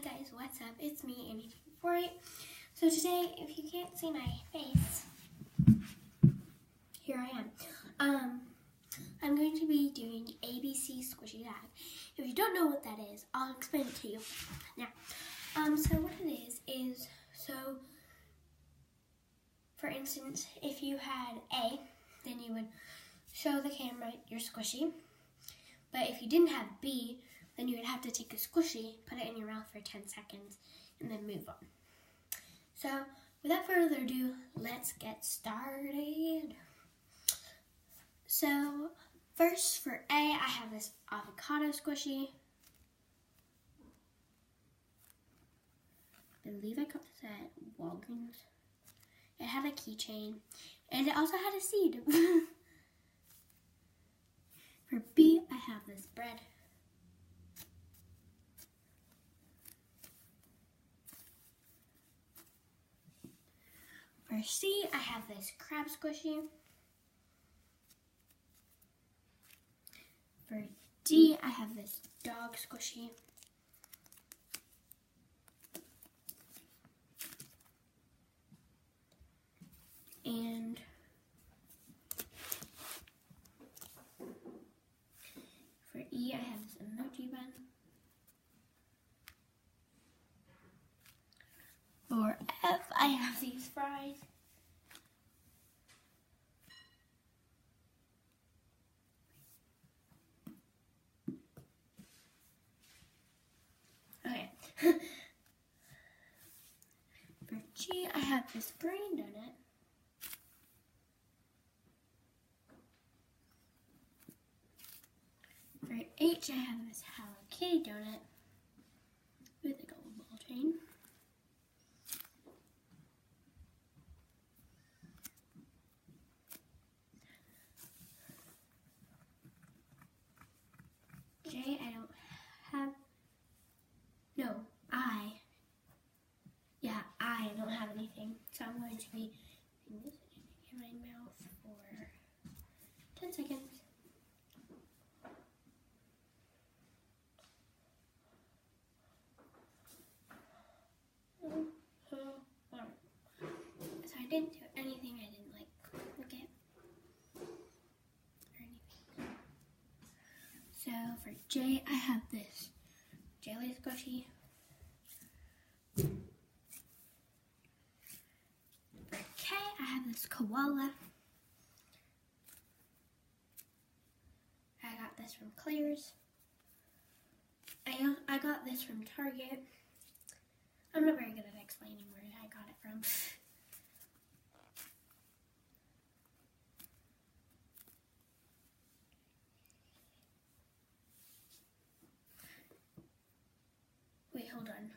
guys, what's up? It's me, Amy48. So today, if you can't see my face, here I am. I'm going to be doing ABC Squishy Tag. If you don't know what that is, I'll explain it to you now. So what it is so, for instance, if you had A, then you would show the camera your squishy. But if you didn't have B, then you would have to take a squishy, put it in your mouth for 10 seconds, and then move on. So, without further ado, let's get started. So, first for A, I have this avocado squishy. I believe I got this at Walgreens. It had a keychain, and it also had a seed. For B, I have this bread. For C, I have this crab squishy. For D, I have this dog squishy. And for E, I have this emoji bun. For F, I have these fries. Okay. For G, I have this green donut. For H, I have this Hello Kitty donut with a gold ball chain. J, I don't have, no, I don't have anything, so I'm going to be putting this in my mouth for 10 seconds. So I didn't do anything I didn't like look at or anything. So for J, I have this jelly squishy. For K, I have this koala. I got this from Claire's. I got this from Target. I'm not very good at explaining where I got it from. Wait, hold on.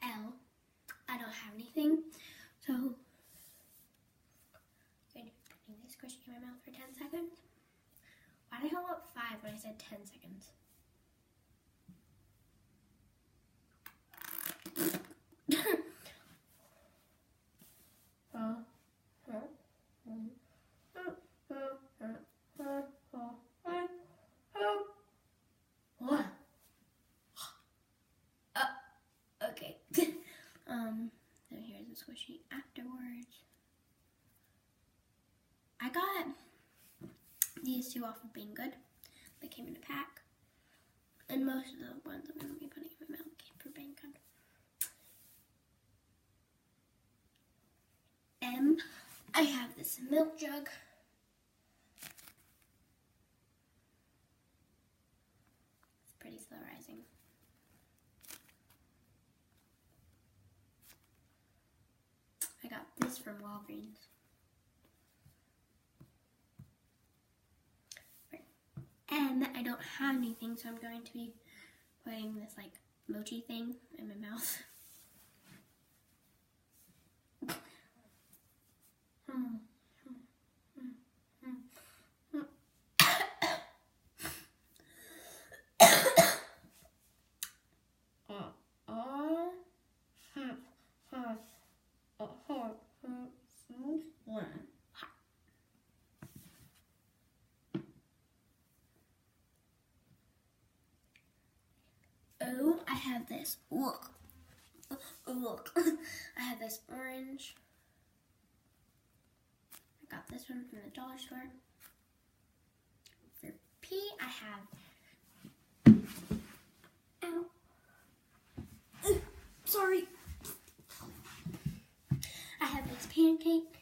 L, I don't have anything, so I'm going to be putting this squishy in my mouth for 10 seconds. Why did I hold up 5 when I said 10 seconds? Okay. So here's the squishy afterwards. I got these two off of Being Good. They came in a pack. And most of the ones I'm going to be putting in my mouth came from Being Good. M, I have this milk jug. It's pretty slow rising. I got this from Walgreens. And I don't have anything, so I'm going to be putting this like mochi thing in my mouth. have this. Look. Look. I have this orange. I got this one from the dollar store. For P, I have... Ow. Sorry. I have this pancake.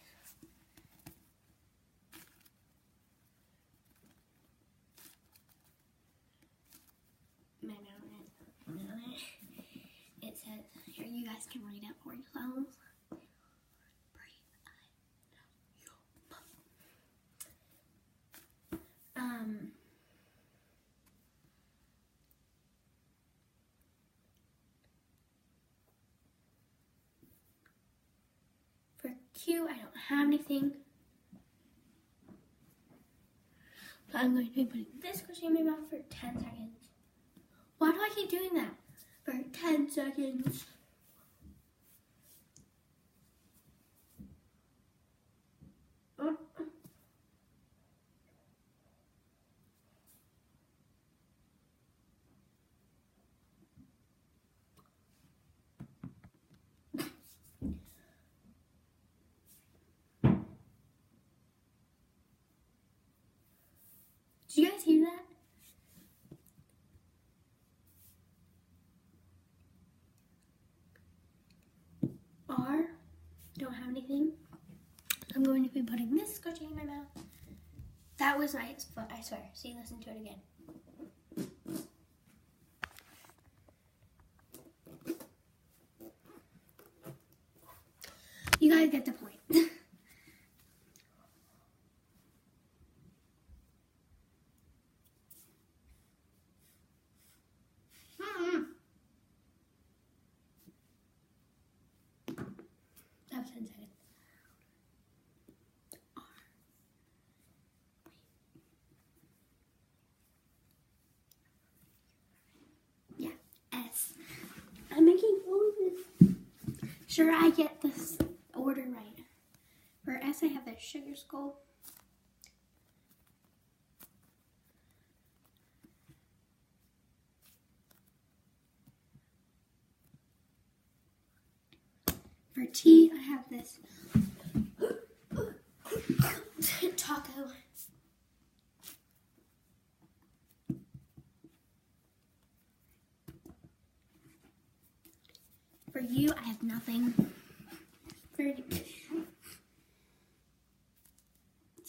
It says, here, you guys can read it for yourselves. For Q, I don't have anything. So I'm going to be putting this squishy in my mouth for 10 seconds. Why do I keep doing that? For 10 seconds. Did you guys hear that? R, don't have anything. I'm going to be putting this squishy in my mouth. That was my foot, I swear. See, listen to it again. You guys get the point. That was 10 seconds. Yeah, S. I'm making all of this. Sure, I get this order right. For S, I have a sugar skull. For T, I have this taco. For U, I have nothing. For it's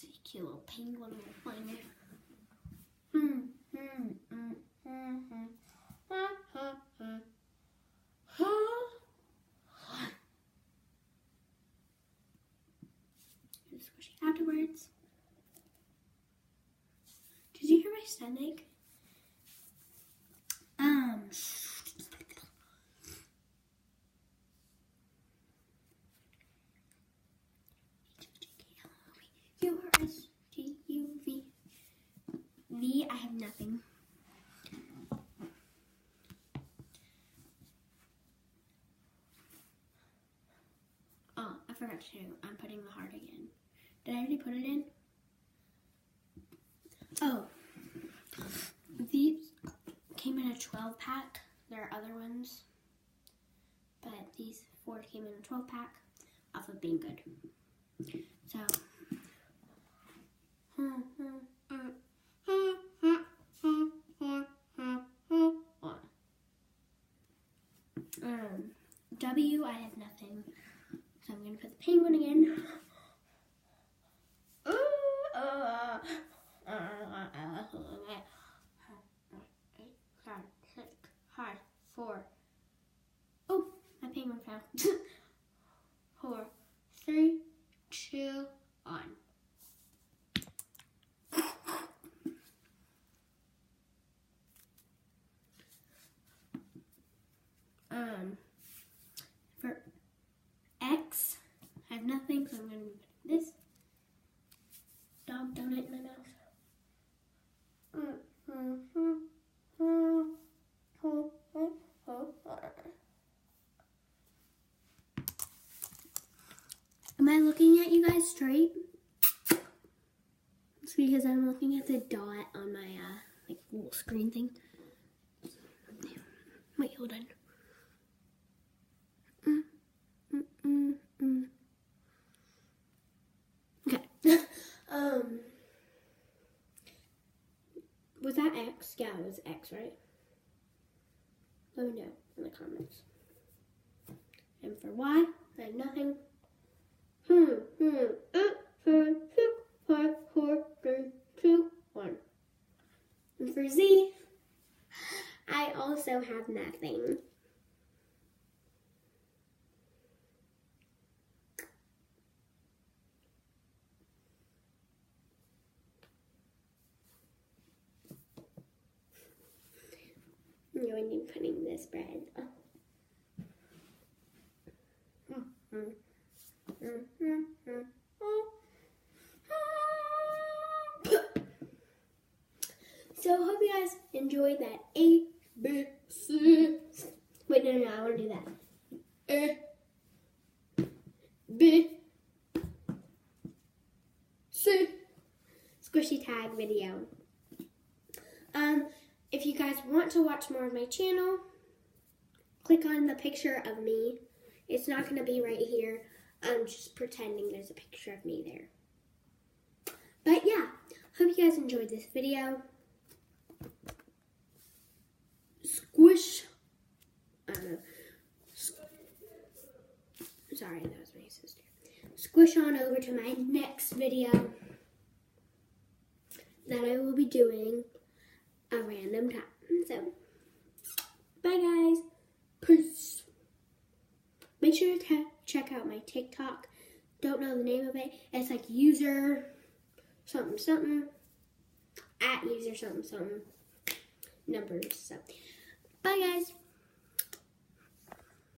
a cute little penguin will find it. Squishy afterwards. Did you hear my stomach? U-R-S-T-U-V. V, I have nothing. Oh, I forgot to. I'm putting the heart again. Did I already put it in? Oh. These came in a 12-pack. There are other ones. But these 4 came in a 12-pack off of Being Good. So. W, I have nothing. So I'm going to put the penguin again. 4. Oh, my penguin fell. 4, 3, 2, 1. For X, I have nothing, so I'm going to put this dog donut in my mouth. Am I looking at you guys straight? It's because I'm looking at the dot on my like little screen thing. Wait, hold on. Okay. Was that X? Yeah, it was X, right? Let me know in the comments. And for Y, I have nothing. 5, 4, 3, 2, 1. And for Z, I also have nothing. No, I need putting this bread. So, hope you guys enjoyed that A, B, C. Wait, no, I want to do that. A, B, C. Squishy tag video. If you guys want to watch more of my channel, click on the picture of me. It's not going to be right here. I'm just pretending there's a picture of me there. But yeah, hope you guys enjoyed this video. Squish. I don't know. Sorry, that was my sister. Squish on over to my next video that I will be doing a random time. So, bye guys. Peace. Make sure to check out my TikTok. Don't know the name of it. It's like user something something at user something something numbers. So, bye guys.